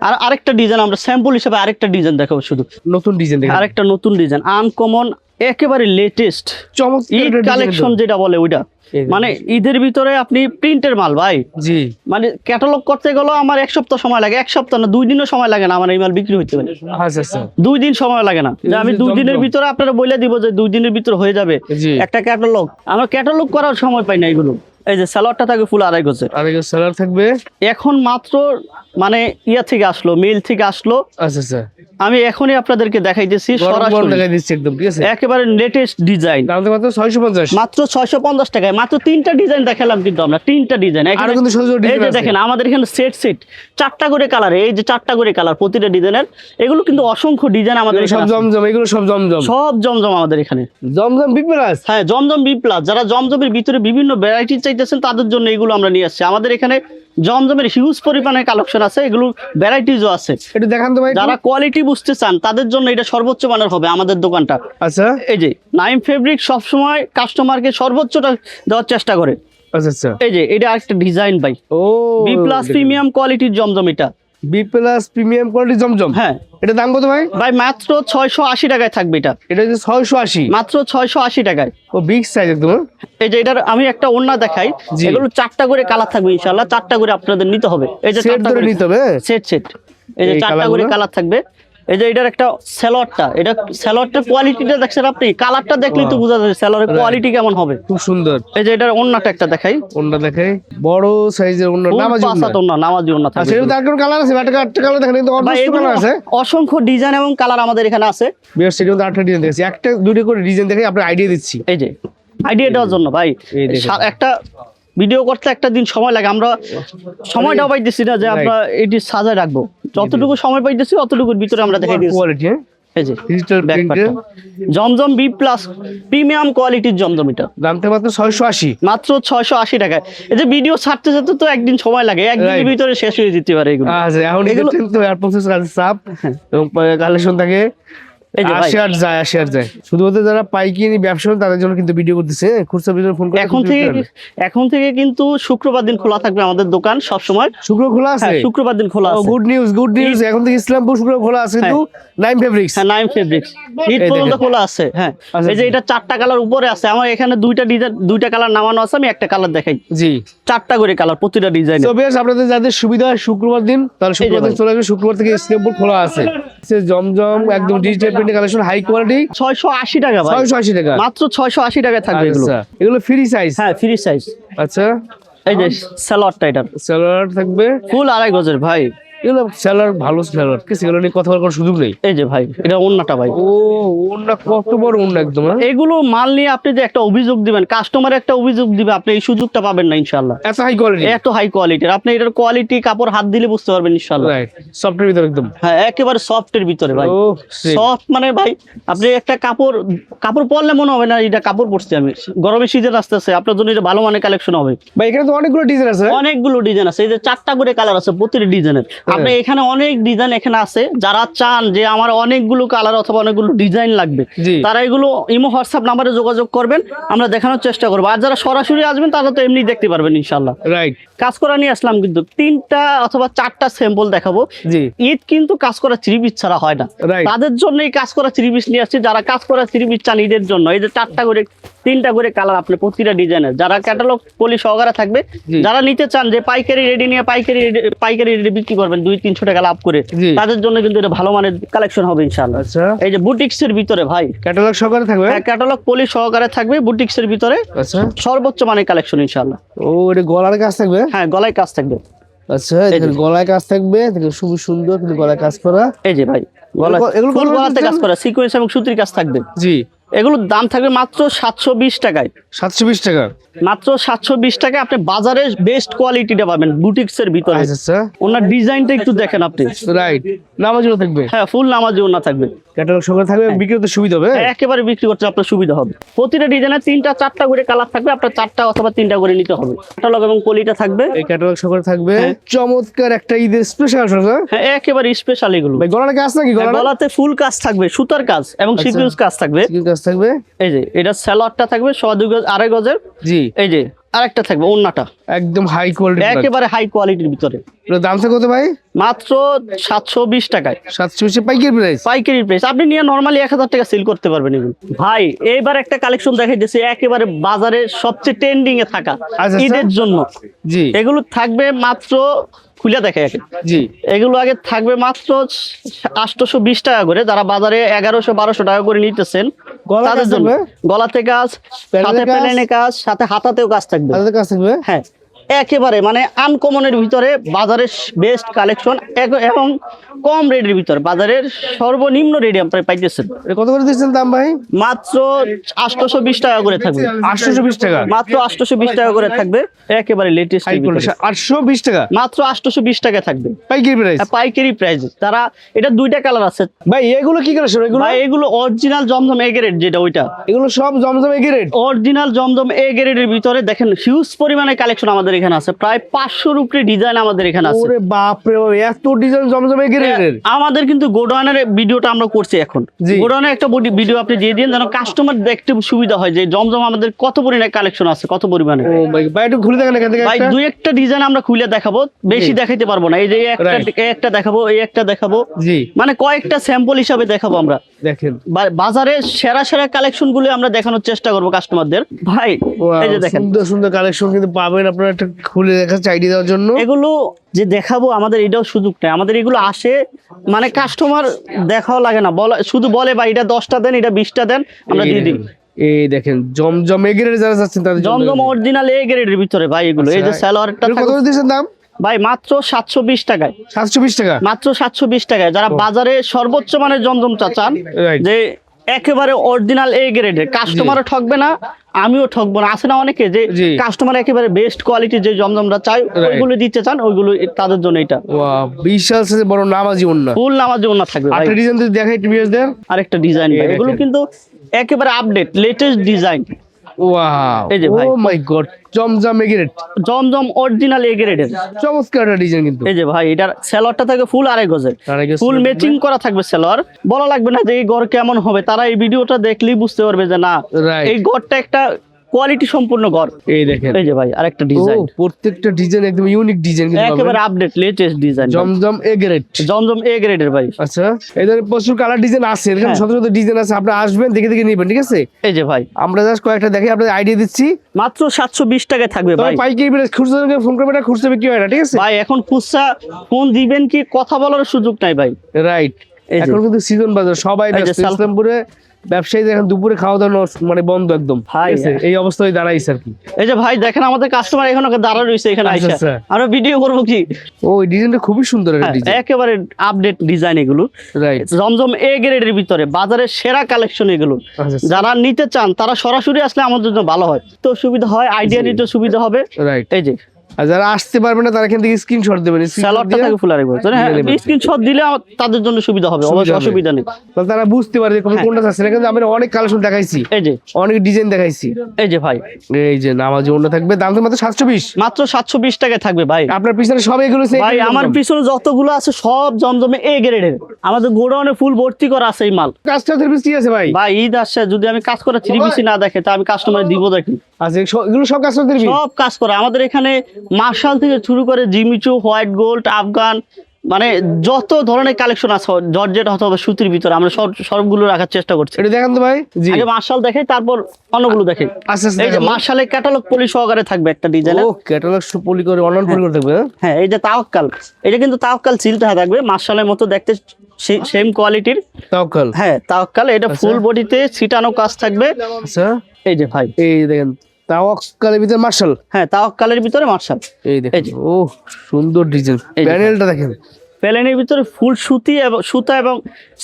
আর আরেকটা ডিজাইন আমরা স্যাম্পল হিসেবে আরেকটা ডিজাইন দেখাবো শুধু, নতুন ডিজাইন দেখেন, আরেকটা নতুন ডিজাইন আনকমন একেবারে লেটেস্ট চমৎকার ঈদ একটা design কালেকশন একদম। যেটা বলে ওইটা। এই যে। মানে ঈদের ভিতরে আপনি প্রিন্টের মাল ভাই, জি মানে ক্যাটালগ করতে গেলেও আমার 1 সপ্তাহ সময় লাগে, 1 সপ্তাহ না 2 দিনও সময় লাগে না আমার এই মাল বিক্রি হইতে পারে। আচ্ছা আচ্ছা 2 দিন সময় লাগে না, যে আমি 2 দিনের ভিতরে আপনারা বলে দিব যে 2 দিনের ভিতরে হয়ে যাবে জি। একটা ক্যাটালগ। আমার ক্যাটালগ করার সময় পাই না এগুলো। এই যে সালোয়ারটা থাকে ফুল 2.5 গজের, আর এগুলো সেলার থাকবে? এখন মাত্র মানে ইয়া থেকে আসলো, মিল থেকে আসলো। আচ্ছা আচ্ছা, আমি এখনই আপনাদেরকে দেখাইতেছি গরম গরম সরাসরি দেখাই দিচ্ছি একদম, ঠিক আছে? একেবারে লেটেস্ট ডিজাইন, দাম তো মাত্র 650। মাত্র 650 টাকায়। মাত্র 3টা ডিজাইন দেখালাম কিন্তু আমরা, 3টা ডিজাইন। আরো কিন্তু সুন্দর এই ডিজাইন যে আছে। দেখেন আমাদের এখানে সেট 4টা করে কালার, এই যে 4টা করে কালার প্রতিটা ডিজাইনের। এগুলো কিন্তু অসংখ্য ডিজাইন আমাদের এগুলো সব এখানে আছে। জমজম, এগুলো সব জমজম, সব জমজম আমাদের এখানে। জমজম বিগ প্লাস। হ্যাঁ জমজম বি প্লাস, যারা জমজমের ভিতরে বিভিন্ন ভ্যারাইটি চাইতেছেন তাদের জন্য এগুলো আমরা নিয়ে আসছি। আমাদের এখানে জমজমের হিউজ পরিমাণে কালেকশন আছে, এগুলো ভ্যারাইটিজও আছে। এটা দেখান তো ভাই একটু। যারা কোয়ালিটি বুঝতে চান তাদের জন্য এটা সর্বোচ্চ মানের হবে আমাদের দোকানটা। আচ্ছা এই যে নাইম ফেব্রিক সবসময় কাস্টমারকে সর্বোচ্চটা দেওয়ার চেষ্টা করে। আচ্ছা আচ্ছা, এই যে এটা একটা ডিজাইন ভাই, ও বি প্লাস প্রিমিয়াম কোয়ালিটির জমজম এটা। বি প্লাস প্রিমিয়াম কোয়ালিটি জমজম। হ্যাঁ এটা দাম কত ভাই? ভাই মাত্র 680 টাকায় থাকবে এটা, এটা হচ্ছে 680, মাত্র 680 টাকায়। ও বিগ সাইজ একদম। এই যে এটার আমি একটা ওন্না দেখাই, জি। এগুলো 4টা করে কালার থাকবে ইনশাআল্লাহ, 4টা করে আপনাদের নিতে হবে। এই যে সেট 4টা ধরে করে নিতে হবে। সেট এই যে এই 4টা করে কালারগুলো? কালার থাকবে। এই যে এটার একটা সেলরটা, এটা সেলরটার কোয়ালিটিটা দেখছেন আপনি, কালারটা দেখলেই তো বোঝা যাবে সেলরের কোয়ালিটি কেমন হবে। খুব সুন্দর। এই যে এটার ওন্নাটা একটা দেখাই, ওন্না দেখাই, বড় সাইজের ওন্না, ফুল নামাজি 5 ওন্না। হাত ওন্না, নামাজি ওন্না আচ্ছা, থাকবে। এর তার কোন কালার আছে? একটা কালার দেখেন, কিন্তু ভাই অনেক এগুলো কালার আছে। অসংখ্য ডিজাইন এবং কালার আমাদের এখানে আছে। বিয়ার সেটা মধ্যে 8টা ডিজাইন দেখেছি, একটা দুটো করে ডিজাইন দেখে আপনার আইডিয়া দিচ্ছি। এই যে আইডিয়া দেওয়ার জন্য ভাই, এই দেখেন। একটা ভিডিও করতে একটা দিন সময় লাগে, আমরা সময়টাও পাইতেছি না যে আমরা এটি সাজায় রাখবো। যতটুকু সময় পাইতেছি অতটুকুর ভিতরে আমরা দেখাই দিচ্ছি। কোয়ালিটি, এই যে ডিজিটাল ব্যাক প্রিন্টের পার্টটা জমজম বি প্লাস প্রিমিয়াম কোয়ালিটির জমজম এটা দামটা মাত্র 680 মাত্র 680 টাকায়। এই যে ভিডিও ছাড়তে ছাড়তে তো একদিন সময় লাগে, একদিনের Right. ভিতরে শেষ হয়ে যেতে পারে এগুলো। আচ্ছা এখন এগুলো- দেখছেন তো এয়ার প্রসেস আছে চাপ এবং কালেকশন থাকে এই যে ভাই, 80 আর যায় শুধুমাত্র যারা পাইকারি ব্যবসা করেন তাদের জন্য কিন্তু ভিডিও করতেছে, খুচরা ভিডিও ফোন করে এখন থেকে কিন্তু শুক্রবার দিন খোলা থাকবে আমাদের দোকান সব সময়। শুক্র খোলা আছে। হ্যাঁ, শুক্রবার দিন খোলা আছে। গুড নিউজ এখন থেকে ইসলামপুর শুক্র খোলা আছে কিন্তু নাইম ফেব্রিক্স হ্যাঁ, নাইম ফেব্রিক্স ঈদ এই পর্যন্ত দেখেন। খোলা আছে। হ্যাঁ, আচ্ছা, এই যে এটা 4টা কালার উপরে আছে, আমার এখানে 2টা ডিজাইন 2টা কালার নামানো আছে, আমি একটা কালার দেখাই। জি 4টা করে কালার প্রতিটা ডিজাইন। তো বেশ আপনাদের যাদের সুবিধা হয় শুক্রবার দিন তাহলে শুক্রবার দিন ভাই। চলে আসবে, শুক্রবার থেকে ইসলামপুর খোলা আছে। জমজম একদম ডিজিটাল প্রিন্টের কালেকশন হাই কোয়ালিটি 680 টাকা ভাই, 680 টাকা মাত্র 680 টাকায় থাকবে এগুলো। আচ্ছা এগুলো ফ্রি সাইজ। হ্যাঁ, ফ্রি সাইজ। আচ্ছা এই যে সালোয়ারটা এটা সালোয়ার থাকবে ফুল 2.5 গজের ভাই। এগুলো সালোয়ার ভালো সালোয়ার কি সেগুলো নিয়ে কথা বলার কোনো সুযোগ নেই। এই যে ভাই এটা ওন্নাটা ভাই। ও ওন্না কত বড় ওন্না একদম হ্যাঁ? এগুলো মাল নিয়ে আপনি যে একটা অভিযোগ দিবেন, কাস্টমার একটা অভিযোগ দিবে, আপনি এই সুযোগটা পাবেন না ইনশাআল্লাহ। এত হাই কোয়ালিটি এত হাই কোয়ালিটির, আপনি এটার কোয়ালিটি কাপড় হাত দিলে বুঝতে পারবেন ইনশাআল্লাহ। রাইট সফটের ভিতর একদম। হ্যাঁ, একেবারে সফটের ভিতরে ভাই। ও সেই। সফট মানে ভাই আপনি একটা কাপড় পরলে মনে হবে না এটা কাপড় পরছি আমি। গরমের সিজন আসতেছে, আপনার জন্য এটা ভালো মানের কালেকশন হবে। ভাই এখানে তো অনেকগুলো ডিজাইন আছে। অনেকগুলো ডিজাইন আছে, এই যে 4টা করে কালার আছে প্রতিটা ডিজাইনের। আপনি এখানে অনেক ডিজাইন এখানে আছে, যারা চান যে আমার অনেকগুলো কালার অথবা অনেকগুলো ডিজাইন লাগবে জি। তারা এগুলো ইমো হোয়াটসঅ্যাপ নাম্বারে যোগাযোগ করবেন, আমরা দেখানোর চেষ্টা করবো। আর যারা সরাসরি আসবেন তারা তো এমনি দেখতে পারবেন ইনশাআল্লাহ। রাইট কাজ করা নিয়ে আসলাম কিন্তু 3টা অথবা 4টা স্যাম্পল দেখাবো। জি ঈদ কিন্তু কাজ করা থ্রি পিস ছাড়া হয় না, Right. তাদের জন্য এই কাজ করা থ্রি পিস নিয়ে আসছি। যারা কাজ করা থ্রি পিস চান ঈদের জন্য, এই যে 3টা করে কালার আপনি প্রতিটা ডিজাইনের, যারা ক্যাটালগ পলি সহকারে থাকবে। জি। যারা নিতে চান যে পাইকারি রেডি নিয়ে পাইকারি রেডি বিক্রি করবেন 200-300 টাকা লাভ করে, জি। তাদের জন্য কিন্তু এটা ভালো মানের কালেকশন হবে ইনশাআল্লাহ। আচ্ছা এই যে বুটিক্স এর ভিতরে ভাই, ক্যাটালগ সহকারে থাকবে। ক্যাটালগ পলি সহকারে থাকবে বুটিক্স এর ভিতরে, আচ্ছা সর্বোচ্চ মানের কালেকশন ইনশাআল্লাহ। ও এটা গলার কাজ থাকবে। হ্যাঁ, গলায় কাজ থাকবে। আচ্ছা দেখেন গলায় কাজ থাকবে, দেখেন খুব সুন্দর কিন্তু গলায় কাজ করা। এই যে ভাই গলায় এগুলো ফুল কত গলাতে দিচ্ছেন? কাজ করা সিকোয়েন্স এবং সুতির কাজ থাকবে। জি এগুলোর দাম থাকবে মাত্র 720 টাকায়। 720 টাকা। মাত্র 720 টাকায় আপনি বাজারে বেস্ট কোয়ালিটিটা পাবেন বুটিক্স এর ভিতরে। আচ্ছা ওনার ডিজাইনটা একটু দেখেন আপনি। রাইট নামাজও থাকবে। হ্যাঁ, ফুল নামাজি ওনা থাকবে। ক্যাটালগ সহকারে থাকবে, বিক্রি করতে সুবিধা হবে। একেবারে বিক্রি করতে আপনার সুবিধা হবে। প্রতিটা ডিজাইনে 3টা-4টা করে কালার থাকবে, আপনার 4টা অথবা 3টা করে নিতে হবে। ক্যাটালগ এবং পলিটা থাকবে। এই ক্যাটালগ সহকারে থাকবে। হ্যাঁ। চমৎকার একটা ঈদের স্পেশাল সরকার। হ্যাঁ, একেবারে স্পেশাল এগুলো। ভাই গলার কাজ নাকি হ্যাঁ, গলার গলাতে ফুল কাজ থাকবে, সুতার কাজ এবং সিকোয়েন্স কাজ থাকবে। কি কাজ থাকবে? এই যে এটা সালোয়ারটা থাকবে 2 গজ 2.5 গজের। জি এই যে আরেকটা থাকবে ওন্নাটা, একদম হাই কোয়ালিটি। একেবারে হাই কোয়ালিটির ভিতরে। দাম থাকে কত ভাই? মাত্র 720 টাকায় 720 পাইকারি প্রাইস। পাইকারি প্রাইস। আপনি নিয়ে নরমালি 1000 টাকা সেল করতে পারবেন এগুলো। ভাই এইবার একটা কালেকশন দেখাইতেছি একেবারে বাজারে সবচেয়ে ট্রেন্ডিং এ থাকা আচ্ছা। ঈদের জন্য। জি এগুলো থাকবে মাত্র, খুলে দেখে আগে, জি এগুলো আগে থাকবে মাত্র 820 টাকা করে। যারা বাজারে 1100-1200 টাকা করে নিতেছেন গলায় তাদের কাজ জন্য থাকবে? গলাতে কাজ, প্যানেলে সাথে কাজ? প্যানেলে কাজ, সাথে হাতাতেও কাজ থাকবে। তাদের কাজ থাকবে। হ্যাঁ, একেবারে মানে আনকমনের ভিতরে বাজারের বেস্ট কালেকশন এবং কম রেটের ভিতরে বাজারের সর্বনিম্ন রেটে আপনি পাইতেছেন। এটা কত করে দিচ্ছেন দাম ভাই? মাত্র 820 টাকা করে থাকবে। 820 টাকা। মাত্র 820 টাকা করে থাকবে, একেবারে লেটেস্ট। হাই কোয়ালিটি 820 টাকা মাত্র 820 টাকা থাকবে পাইকারি প্রাইস। পাইকারি প্রাইস। তারা এটা 2টা কালার আছে ভাই এগুলো কি কালেকশন? এগুলো ভাই, এগুলো অরিজিনাল জমজম এ গ্রেড, যেটা ওইটা এগুলো সব জমজম এগ্রেড। অরিজিনাল জমজম এ গ্রেডের ভিতরে দেখেন হিউজ পরিমাণে কালেকশন আমাদের এখানে আছে। প্রায় 500-র উপরে ডিজাইন আমাদের এখানে আছে। ওরে বাপ রে বাপ, এত ডিজাইন জমজম এগ্রেডের। আমাদের কিন্তু গোডাউনের ভিডিওটা আমরা করছি এখন। জি। গোডাউনের একটা ভিডিও আপনি দিয়ে দিন, যেন কাস্টমার দেখতে সুবিধা হয় যে জমজম আমাদের কত পরিমাণে কালেকশন আছে, কত পরিমাণে। ও ভাই ভাই একটু খুলে দেখেন এখান থেকে ভাই একটা। 2-1টা ডিজাইন আমরা খুলে দেখাবো, বেশি দেখাইতে পারবো না। এই যে এই একটা দেখাবো, এই একটা দেখাবো, জি মানে কয়েকটা স্যাম্পল হিসাবে দেখাবো আমরা। দেখেন বাজারে সেরা সেরা কালেকশন গুলো আমরা দেখানোর চেষ্টা করবো কাস্টমারদের। ভাই এই যে দেখেন সুন্দর সুন্দর কালেকশন কিন্তু পাবেন আপনারা, একটা খুলে দেখাচ্ছে আইডিয়া দেওয়ার জন্য। এগুলো যে দেখাবো আমাদের এটাও সুযোগ নেই। আমাদের এগুলো আসে মানে কাস্টমার দেখাও লাগে না, শুধু বলে ভাই এটা 10টা দেন, এটা 20টা দেন, আমরা দিয়ে দিই। এই দেখেন জমজম এগ্রেড যারা যাচ্ছেন তাদের জন্য। জমজম অরিজিনাল এ গ্রেডের ভিতরে ভাই এগুলো। এই যে সালোয়ারটা এগুলো কত করে দিচ্ছেন দাম? ভাই মাত্র 720 টাকায়। 720 টাকা। মাত্র 720 টাকায়। যারা বাজারে সর্বোচ্চ মানের জমজম চান, Right. যে একেবারে অরিজিনাল এ গ্রেডের, কাস্টমারও ঠকবে না, আমিও ঠকবো না। আছে না অনেকে যে জি। কাস্টমার একেবারে বেস্ট কোয়ালিটির যে জমজমটা চাই ওইগুলো দিতে চান, ওইগুলো তাদের জন্য এটা ওয়াও বিশাল সাইজে বড় নামাজি ওন্না। ফুল নামাজ জন্য থাকবে ভাই। আরেকটা ডিজাইন যদি দেখাই টিভিএসদের, আরেকটা ডিজাইন ভাই, এগুলো কিন্তু একেবারে আপডেট লেটেস্ট ডিজাইন। ওয়াও এই যে ভাই। Oh my god, Zamzam A grade, Zamzam original A গ্রেডের। চমৎকার একটা ডিজাইন কিন্তু। এই যে ভাই, এটার সেলরটা থাকে ফুল আড়াই গজের, আড়াই গজ ফুল সেলর ম্যাচিং করা থাকবে সেলর। বলা লাগবে না যে এই ঘর কেমন হবে, তারা এই ভিডিওটা দেখলেই বুঝতে পারবে যে না Right. এই ঘরটা একটা কোয়ালিটি সম্পূর্ণ ঘর। এই দেখেন, এই যে ভাই আরেকটা ও ডিজাইন, প্রত্যেকটা ডিজাইন একদম ইউনিক ডিজাইন কিন্তু একেবারে পাবেন। আপডেট লেটেস্ট ডিজাইন, জমজম এগ্রেড। জমজম এ গ্রেডের ভাই। আচ্ছা, এদের প্রচুর কালার ডিজাইন আছে, এরকম হ্যাঁ। শত শত ডিজাইন আছে, আপনি আসবেন দেখে দেখে নিবেন, ঠিক আছে? এই যে ভাই আমরা জাস্ট কয়েকটা দেখে আপনাদের আইডিয়া দিচ্ছি। মাত্র 720 টাকায় থাকবে তবে ভাই। পাইকারি বেড়ে খুচরা জনকে ফোন করবেন না, খুচরা বিক্রি হয় না, ঠিক আছে? ভাই এখন খুচরা ফোন দিবেন কি কথা বলার সুযোগ নাই ভাই। রাইট, এই যে। এখন কিন্তু সিজন বাজার, সবাই এই যে ব্যস্ত। সাল- ইসলামপুরে ব্যবসায়ীদের এখন দুপুরে খাওয়া দাওয়া মানে বন্ধ একদম, ভাই, ঠিক আছে? এই অবস্থায় দাঁড়াইছে আর কি। এই যে ভাই দেখেন আমাদের কাস্টমার এখনো দাঁড়া রয়েছে এখানে আচ্ছা, আইসা, আচ্ছা। আমরা ভিডিও করবো কি? ও এই ডিজাইনটা খুবই সুন্দর একটা হ্যাঁ, ডিজাইন। একেবারে আপডেট ডিজাইন এগুলো, রাইট, জমজম এ গ্রেডের ভিতরে বাজারের সেরা কালেকশন এগুলো। আচ্ছা, যারা নিতে চান তারা সরাসরি আসলে আমাদের জন্য ভালো হয়, তো সুবিধা হয়, আইডিয়া নিতে সুবিধা হবে। রাইট। এই যে আর যারা আসতে পারবে না তারা এখান থেকে স্ক্রিনশট দেবেন, স্যালাডটা থাকে ফুল আরেক বছর, হ্যাঁ নিয়ে নেবেন। স্ক্রিনশট দিলে তাদের জন্য সুবিধা হবে, অবশ্যই সুবিধা হবে। অসুবিধা নেই। তাহলে তারা বুঝতে পারে যে হ্যাঁ। কোনটা চাচ্ছে না। কিন্তু আমরা অনেক কালেকশন দেখাইছি, এই যে, অনেক ডিজাইন দেখাইছি। এই যে ভাই এই যে নামাজি ওন্না থাকবে, দাম তো মাত্র 720। মাত্র 720 টাকায় থাকবে ভাই। আপনার পিছনে সব এগুলো same ভাই এরকম আমার দাম। পিছনে যতগুলো আছে সব জমজমে এ গ্রেডের, আমাদের গোডাউনে ফুল ভর্তি করা আছে এই মাল। কাজটা সার্ভিস ঠিক আছে ভাই? ভাই ঈদ আসছে, যদি আমি কাজ করা 3PC না দেখে তা আমি কাস্টমার দিব দেখি। আচ্ছা, এগুলো সব কাজ সার্ভিস। সব কাজ করে আমাদের এখানে, মার্শাল থেকে শুরু করে জিমিচু, হোয়াইট গোল্ড, আফগান, মানে যত ধরনের কালেকশন আছে জর্জেট অথবা সুতির ভিতরে আমরা সবগুলো রাখার চেষ্টা করছি। এটা দেখান তো ভাই। জি, আগে মার্শাল দেখাই, তারপর অন্যগুলো দেখাই। আচ্ছা আচ্ছা, এই যে মার্শালের ক্যাটালগ পলি সহকারে থাকবে একটা ডিজাইন। ও ক্যাটালগ পলি করে অনলাইন পলি করে থাকবে, হ্যাঁ? হ্যাঁ, এই যে তাওয়াক্কাল, এটা কিন্তু তাওয়াক্কাল সিলটা থাকবে, মার্শালের মতো দেখতে সেম কোয়ালিটির। তাওয়াক্কাল। হ্যাঁ তাওয়াক্কাল, এটা আচ্ছা। ফুল বডিতে ছিটানো কাজ থাকবে। আচ্ছা, এই যে ভাই, এই দেখেন তাওয়াক্কালের ভিতরে মার্শাল। হ্যাঁ তাওয়াক্কালের ভিতরে মার্শাল। এই এই দেখেন, যে। ও সুন্দর ডিজাইন। এই যে। প্যানেলটা দেখেন, প্যানেলের ভিতরে ফুল সুতা এবং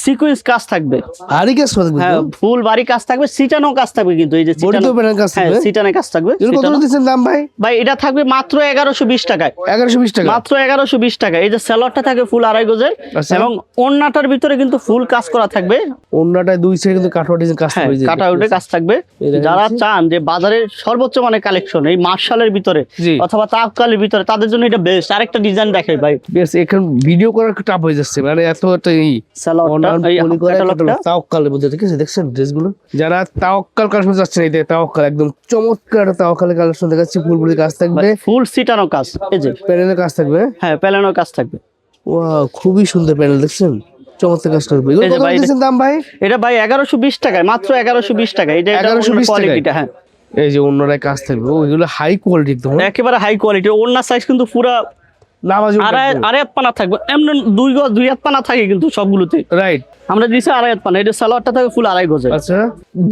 সিকোয়েন্স কাজ থাকবে। আরই কাজ থাকবে। হ্যাঁ ফুল বাড়ি কাজ থাকবে, সিটানো কাজ থাকবে কিন্তু এই যে বডিতেও প্যানেল কাজ হ্যাঁ থাকবে। সিটানো কাজ থাকবে। এগুলো কত সিটানো। দিচ্ছেন দাম ভাই? ভাই এটা থাকবে মাত্র 1120 টাকায়। 1120 টাকা। মাত্র 1120 টাকা। এই যে সেলরটা থাকে ফুল আড়াই গজের, আচ্ছা। এবং ওড়নাটার ভিতরে কিন্তু ফুল কাজ করা থাকবে। অন্যটায় দুই সাইডে কিন্তু কাঠওয়ার ডিজাইন কাজ হ্যাঁ থাকবে। কাটাউটে কাজ থাকবে। এই দেখেন যারা নিচে। চান যে বাজারের সর্বোচ্চ মানের কালেকশন এই মার্শালের ভিতরে জি। অথবা তাওয়াক্কালের ভিতরে, তাদের জন্য এটা বেস্ট। আরেকটা ডিজাইন দেখাই ভাই, বেশ, এখন ভিডিও করা একটু টাফ হয়ে যাচ্ছে, মানে এত একটা সালোয়ারটা এই ক্যাটালগটা। তাওয়াক্কালের মধ্যে, ঠিক আছে? দেখছেন ড্রেসগুলো, যারা তাওয়াক্কাল কালেকশন যাচ্ছেন, এই যে তাওয়াক্কাল একদম চমৎকার একটা তাওয়াক্কালের কালেকশন দেখাচ্ছি। ফুলগুলি কাজ থাকবে, ফুল সিটানো কাজ। এই যে প্যানেলের কাজ থাকবে। হ্যাঁ প্যানেলও কাজ থাকবে। ওয়াও, খুবই সুন্দর প্যানেল, দেখছেন? চমৎকার কাজ থাকবে। এগুলো এই যে কত ভাই, দিচ্ছেন দাম ভাই? এটা ভাই 1120 টাকায়, মাত্র 1120 টাকায়। এই যে 1120 কোয়ালিটিটা, হ্যাঁ এই যে অন্যরাই কাজ থাকবে। ও এগুলো হাই কোয়ালিটি একদম, হ্যাঁ? একেবারে হাই কোয়ালিটি। ওড়না সাইজ কিন্তু পুরা নামাজি আড়াই হাত পানা থাকবে, এমন 2 হাত পানা থাকে কিন্তু সবগুলোতে। রাইট। আমরা দিছি আড়াই হাত পানা। এটা সালোয়ারটা থাকে ফুল আড়াই গজে। আচ্ছা,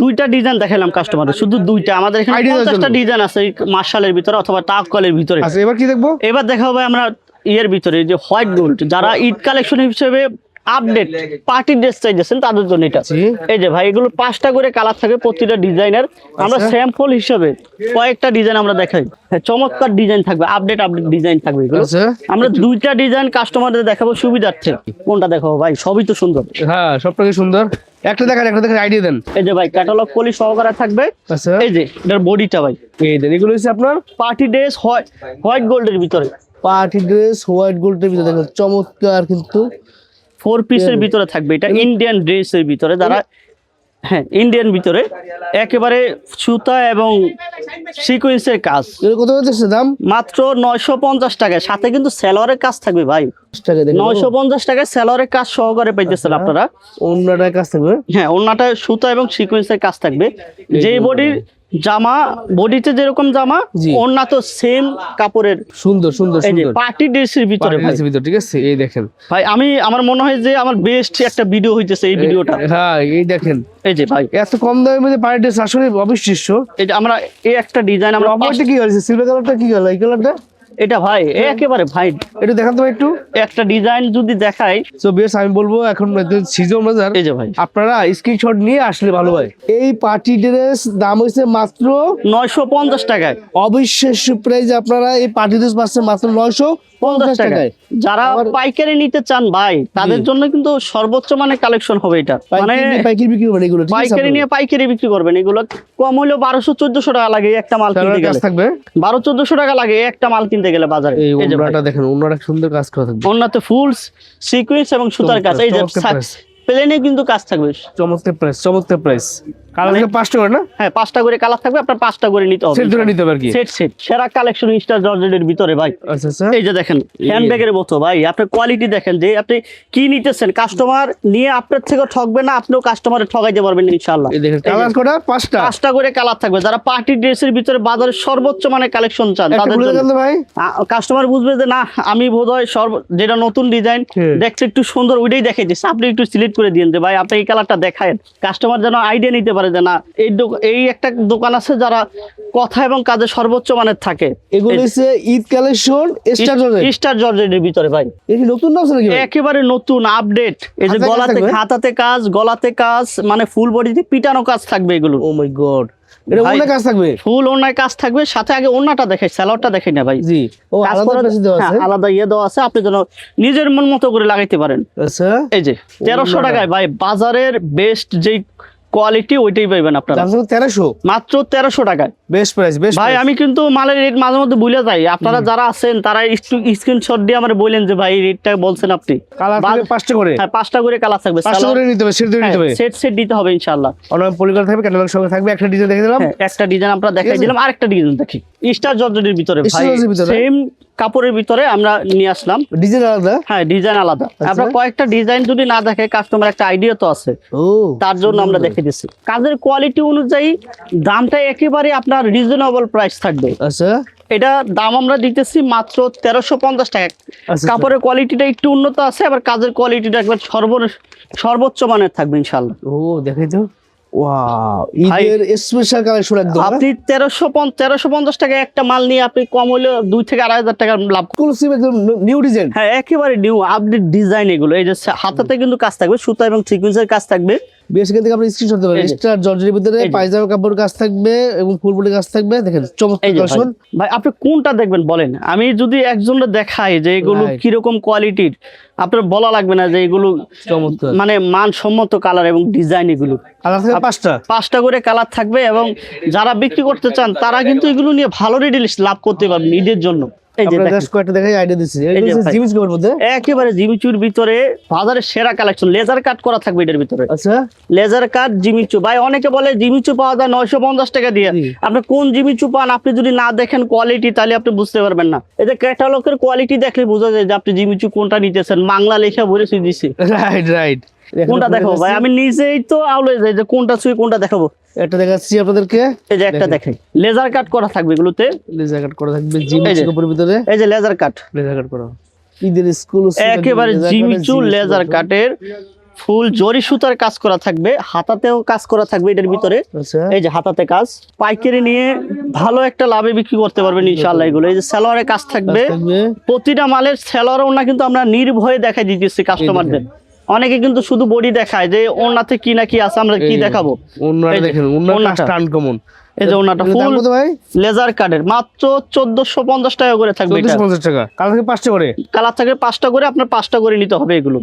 দুইটা ডিজাইন দেখাইলাম কাস্টমারের, শুধু দুইটা। আমাদের এখানে Idea দেওয়ার 50টা জন্য। ডিজাইন আছে এই মার্শালের ভিতরে অথবা তাওয়াক্কালের ভিতরে। আচ্ছা, এবার কি দেখবো? এবার দেখা হবে আমরা ইয়ের ভিতরে যে হোয়াইট গোল্ড, যারা ঈদ কালেকশন হিসেবে আপডেট পার্টি ড্রেস চাইছেন তাদের জন্য এটা। জি। এই যে ভাই, এগুলো 5টা করে কালার থাকে প্রতিটা ডিজাইনের। আমরা আচ্ছা। স্যাম্পল হিসেবে কয়েকটা ডিজাইন আমরা দেখাই। হ্যাঁ, চমৎকার ডিজাইন থাকবে, আপডেট ডিজাইন থাকবে এগুলো। আচ্ছা, আমরা দুইটা ডিজাইন কাস্টমারদের দেখাবো সুবিধার্থে। কোনটা দেখাবো ভাই? সবই তো সুন্দর। হ্যাঁ সবটাই সুন্দর। একটা দেখেন আইডিয়া দেন। এই যে ভাই ক্যাটালগ পলি সহকারে থাকবে। আচ্ছা, এই যে এটার বডিটা ভাই এই দেন, এগুলো হচ্ছে আপনার পার্টি ড্রেস হোয়াইট গোল্ডের ভিতরে, পার্টি ড্রেস হোয়াইট গোল্ডের ভিতরে, দেখেন চমৎকার কিন্তু 4 পিসের ভিতরে থাকবে। এটা ইন্ডিয়ান ড্রেসের ভিতরে, যারা হ্যাঁ ইন্ডিয়ান ভিতরে একেবারে সুতা এবং সিকোয়েন্সের কাজ। এগুলো কত হচ্ছে দাম? মাত্র 950 টাকায়, সাথে কিন্তু সেলরের কাজ থাকবে ভাই। 950 টাকায় সেলরের কাজ সহকারে পাইতেছেন আপনারা। অন্যটায় কাজ থাকবে। হ্যাঁ ওন্নাটা সুতা এবং সিকোয়েন্সের কাজ থাকবে। যেই বডির জামা, বডিতে যেরকম জামা, জি। ওন্না তো সেম কাপড়ের। সুন্দর সুন্দর এই যে সুন্দর পার্টি ড্রেসের ভিতরে ভাই। পার্টি ভিতর, ঠিক আছে? এই দেখেন ভাই আমার মনে হয় যে আমার বেস্ট একটা ভিডিও হইতেছে এই ভিডিওটা। হ্যাঁ, এই দেখেন এই যে ভাই, এত কম দামের মধ্যে পার্টি ড্রেস আসলে অবিশ্বাস্য। এই যে আমরা এই একটা ডিজাইন আমরা অপরটা কি হয়েছে? সিলভার কালারটা কি হলো? এই কালারটা এটা ভাই একেবারে ভাই একটু দেখান তো ভাই একটু। একটা ডিজাইন যদি দেখাই, তো বেশ আমি বলবো এখন সিজন বাজার, এই যে ভাই আপনারা স্ক্রিনশট নিয়ে আসলে ভালো হয়। এই পার্টি ড্রেস দাম হয়েছে মাত্র 950 টাকায়। অবিশ্বাস্য প্রাইস, আপনারা এই পার্টি ড্রেস পাচ্ছেন মাত্র 950 টাকায়। যারা পাইকারি নিতে চান ভাই তাদের জন্য কিন্তু সর্বোচ্চ মানে কালেকশন হবে এটা। মানে পাইকারি বিক্রি করবেন এগুলো, ঠিক আছে? পাইকারি নিয়ে পাইকারি বিক্রি করবেন এগুলো। কম হইলেও 1200-1400 টাকা লাগে একটা মাল কিনতে কাজ গেলে। থাকবে 1200-1400 টাকা লাগে একটা মাল কিনতে গেলে বাজারে। এই এই যে ভাই, ওন্নাটা দেখেন, ওন্নাটা সুন্দর কাজ করা থাকবে, ওন্নাতে ফুল সিকোয়েন্স এবং সুতার কাজ। এই যে প্লেনে কিন্তু কাজ থাকবে। চমৎকার প্রাইস, চমৎকার প্রাইস। কালার থেকে 5 টাকা না? হ্যাঁ 5টা করে কালার থাকবে, আপনার 5টা করে নিতে হবে। সেট ধরে নিতে হবে আর কি। সেট সেরা কালেকশন স্টার জর্জেটের ভিতরে ভাই। আচ্ছা আচ্ছা, এই যে দেখেন হ্যান্ডব্যাগের মতো ভাই, আপনি কোয়ালিটি দেখেন যে আপনি কি নিতেছেন। কাস্টমার নিয়ে আপনার থেকে ঠকবে না, আপনিও কাস্টমারে ঠকাইতে পারবেন ইনশাআল্লাহ। এই দেখেন কালার কোডা 5টা 5টা করে কালার থাকবে। যারা পার্টি ড্রেসের ভিতরে বাজারের সর্বোচ্চ মানে কালেকশন চান তাদের জন্য ভাই কাস্টমার বুঝবে যে না আমি বোধহয় যেটা নতুন ডিজাইন দেখতে একটু সুন্দর ওইটাই দেখাইতেছে, আপনি একটু সিলেক্ট করে দিন যে ভাই আপনি এই কালারটা দেখায়েন। কাস্টমার যেন আইডিয়া নিতে পারে যে না এই একটা দোকান আছে যারা কথা এবং কাজে সর্বোচ্চ মানের থাকে। এগুলো হচ্ছে ঈদ কালেকশন স্টার জর্জেটের ভিতরে ভাই। এই নতুন নাম নাকি? একেবারে নতুন আপডেট। এই যে হাতাতে কাজ, গলাতে কাজ, মানে ফুল বডিতে পিটানো কাজ থাকবে এগুলো। ও মাই গড, এটা ওন্না কাজ থাকবে, ফুল ওন্নায় কাজ থাকবে। সাথে আগে ওন্নাটা দেখাই, সালোয়ারটা দেখাই না ভাই। জি, ও আলাদা কাজ দেওয়া আছে, আলাদা দেওয়া আছে, আপনি যেন নিজের মন মতো করে লাগাইতে পারেন। আচ্ছা, এই যে 1300 টাকায় ভাই বাজারের বেস্ট যেই কোয়ালিটি ওইটাই পাইবেন আপনারা। 1300 মাত্র 1300 টাকায় বেস্ট প্রাইস। বেস্ট ভাই আমি কিন্তু মালের রেট মাঝে মধ্যে ভুলে যাই। আপনারা যারা আছেন তারা একটু স্ক্রিনশট দিয়ে আমারে বলেন যে ভাই রেটটা বলছেন আপনি। কালার থাকবে 5টা করে? হ্যাঁ 5টা করে কালার থাকবে। 5টা করে নিতে হবে, সেট ধরে নিতে হবে, সেট দিতে হবে ইনশাআল্লাহ। অনলাইন পলিগন থাকবে, ক্যাটালগ সঙ্গে থাকবে। একটা ডিজাইন দেখে দিলাম, একটা ডিজাইন আমরা দেখাই দিলাম, আরেকটা ডিজাইন দেখি স্টার জর্জেটের ভিতরে ভাই। সেম কাপড়ের ভিতরে আমরা নিয়ে আসলাম, ডিজাইন আলাদা। হ্যাঁ ডিজাইন আলাদা। আমরা কয়েকটা ডিজাইন যদি না দেখে কাস্টমার একটা আইডিয়া তো আছে, তার জন্য আমরা দেখে দিচ্ছি। কাজের কোয়ালিটি অনুযায়ী দামটা একেবারে আপনার রিজনেবল প্রাইস থাকবে। আচ্ছা, এটা দাম আমরা দিতেছি মাত্র 1350 টাকা। কাপড়ের কোয়ালিটিটা একটু উন্নত আছে, আবার কাজের কোয়ালিটিটা একবার সর্বোচ্চ মানের থাকবে ইনশাআল্লাহ। ও দেখেই তো, ওয়াও, ঈদের স্পেশাল কালেকশন একদম। আপনি 1350 টাকা একটা মাল নিয়ে আপনি কম হলে 2 থেকে 2500 টাকা লাভ। এক্সক্লুসিভ একদম নিউ ডিজাইন। হ্যাঁ একেবারে নিউ আপডেট ডিজাইন এগুলো। এই যে হাতাতে কিন্তু কাজ থাকবে, সুতা এবং সিকোয়েন্সের কাজ থাকবে। বেশ, এখান থেকে আপনি স্ক্রিনশট দিতে পারেন। স্টার জর্জেটের ভিতরে পায়জামা কাপড় কাজ থাকবে এবং ফুল বডি কাজ থাকবে। দেখেন চমৎকার কালেকশন ভাই। আপনি কোনটা দেখবেন বলেন? আমি যদি একজনকে দেখাই যে এগুলো কিরকম কোয়ালিটির, আপনার বলা লাগবে না যে এগুলো চমৎকার, মানে মানসম্মত কালার এবং ডিজাইন। এগুলো কালার থাকবে 5টা করে কালার থাকবে, এবং যারা বিক্রি করতে চান তারা কিন্তু এগুলো নিয়ে ভালো রেডি লাভ করতে পারবেন ঈদের জন্য। এই যে কয়েকটা দেখাই আইডিয়া দিচ্ছি। জিমিচ কাপড়ের মধ্যে একেবারে জিমিচুর ভিতরে বাজারের সেরা কালেকশন। লেজার কাট করা থাকবে এটার ভিতরে। আচ্ছা, লেজার কাট জিমিচু ভাই। অনেকে বলে জিমিচু পাওয়া যায় 950 টাকা দিয়ে। আপনি কোন জিমিচু পান আপনি যদি না দেখেন কোয়ালিটি, তাহলে আপনি বুঝতে পারবেন না। এই যে ক্যাটালগের কোয়ালিটি দেখলে বোঝা যায় যে আপনি জিমিচু কোনটা নিতেছেন। বাংলা লেখা বলেছি দিছি। Right right. কোনটা দেখাবো ভাই? আমি নিজেই তো আউলে যাই যে কোনটা ছুঁয়ে কোনটা দেখাবো। এটা দেখাচ্ছি আপনাদেরকে। এই যে একটা দেখাই, লেজার কাট করা থাকবে এগুলোতে। লেজার কাট করা থাকবে জিমিচ কাপড়ের ভিতরে। এই যে লেজার কাট করা ঈদের এক্সক্লুসিভ একেবারে জিমিচু লেজার কাটের ফুল জরি সুতার কাজ করা থাকবে, হাতাতেও কাজ করা থাকবে এটার ভিতরে। এই যে হাতাতে কাজ, পাইকারি নিয়ে ভালো একটা লাভে বিক্রি করতে পারবেন ইনশাআল্লাহ এগুলো। এই যে সালোয়ারের কাজ থাকবে, প্রতিটা মালের সালোয়ার ওনা কিন্তু আমরা নির্ভয়ে দেখাই দিতেছি কাস্টমারদের। অনেকে কিন্তু শুধু বডি দেখায় যে ওনাতে কি না কি আছে, আমরা কি দেখাবো। ওনাটা দেখেন, ওনাটা আনকমন। এই যে ওনাটা ফুল লেজার কাটের মাত্র 1450 টাকা করে থাকবে। 1450 টাকা। কালার থেকে 5টা করে? কালার থাকবে 5টা করে, আপনার 5টা করে নিতে হবে এগুলো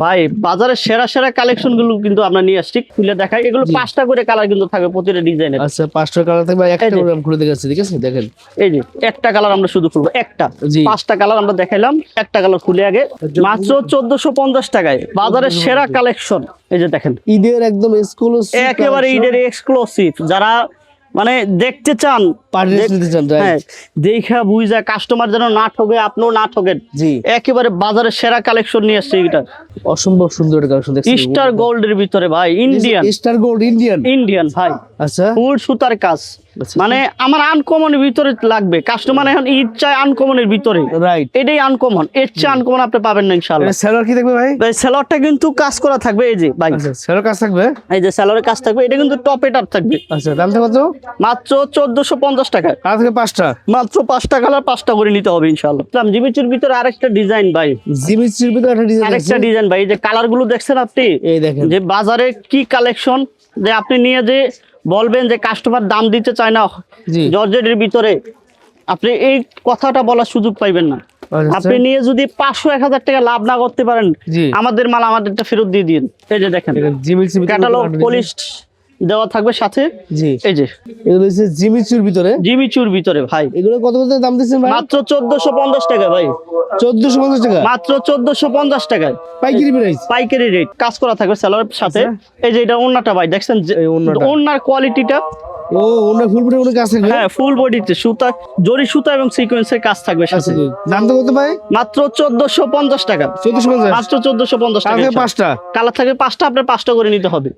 ভাই। বাজারের সেরা সেরা কালেকশন গুলো কিন্তু আমরা নিয়ে আসছি, খুলে দেখাই। এগুলো 5টা করে কালার কিন্তু থাকবে প্রতিটা ডিজাইনের। আচ্ছা, 5টা কালার থাকবে, একটা করে আমি খুলে দেখাচ্ছি, ঠিক আছে? দেখেন এই যে একটা কালার আমরা শুধু খুলবো, একটা। 5টা কালার আমরা দেখাইলাম, একটা কালার খুলে আগে মাত্র 1450 টাকায় বাজারের সেরা কালেকশন। এই যে দেখেন ঈদের একদম এক্সক্লুসিভ, একেবারে ঈদের এক্সক্লুসিভ। যারা মানে দেখতে চান, হ্যাঁ দেখা বুঝা কাস্টমার যেন না ঠকে, আপনিও না ঠকেন। একেবারে বাজারের সেরা কালেকশন নিয়ে আসছে এটা। অসম্ভব সুন্দর কালেকশন দেখছি। স্টার গোল্ডের ভিতরে ভাই, ইন্ডিয়ান স্টার গোল্ড, ইন্ডিয়ান ভাই। আচ্ছা, ফুল সুতার কাজ, মানে আমার আনকমনের ভিতরে লাগবে। কাস্টমার এখন ঈদ চায় আনকমনের ভিতরে, রাইট? এটাই আনকমন, এর চেয়ে আনকমন আপনি পাবেন না ইনশাআল্লাহ। সেলর কি থাকবে ভাই? সেলরটা কিন্তু কাজ করা থাকবে। এই যে ভাই সেলর কাজ থাকবে, এই যে সেলরের কাজ থাকবে। এটা কিন্তু টপ এটার থাকবে। আচ্ছা, দাম কত? মাত্র 1450 টাকা। আর থেকে 5টা, মাত্র 5টা কালার 5টা করে নিতে হবে ইনশাআল্লাহ। জিমিচুর ভিতরে আরেকটা ডিজাইন ভাই, জিমিচুর ভিতরে একটা ডিজাইন আরেকটা ডিজাইন ভাই, এই যে কালার গুলো দেখছেন আপনি, এই দেখেন যে বাজারে কি কালেকশন, যে আপনি নিয়ে যে বলবেন যে কাস্টমার দাম দিতে চায় না জি জর্জেটের ভিতরে, আপনি এই কথাটা বলার সুযোগ পাইবেন না। আচ্ছা। আপনি নিয়ে যদি 500-1000 টাকা লাভ না করতে পারেন, জি আমাদের মাল আমাদেরটা ফেরত দিয়ে দিন। এই যে দেখেন জিমিচুর ভিতরে ক্যাটালগ একটা পলিশ দেওয়া থাকবে সাথে। জি এই যে এগুলো হচ্ছে জিমিচুর ভিতরে, জিমিচুর ভিতরে ভাই এগুলো কত কত দাম দিচ্ছেন ভাই? মাত্র 1450 টাকা ভাই, 1450 টাকা মাত্র 1450 টাকায় পাইকারি প্রাইস। পাইকারি রেট, কাজ করা থাকবে সেলারের সাথে। এই যে এটা ওন্নাটা ভাই দেখছেন, যে এই ওড়নাটা। ওন্নার কোয়ালিটিটা, ও ওনা ফুল বডি ওনা কাজ থাকবে। হ্যাঁ ফুল বডিতে সুতা, জরি সুতা এবং সিকোয়েন্সের কাজ থাকবে আচ্ছা সাথে। জি দাম তো কত ভাই? মাত্র 1450 টাকা, 1450 মাত্র 1450 আর টাকা। থেকে 5টা, কালার থাকে 5টা, আপনার 5টা করে নিতে হবে।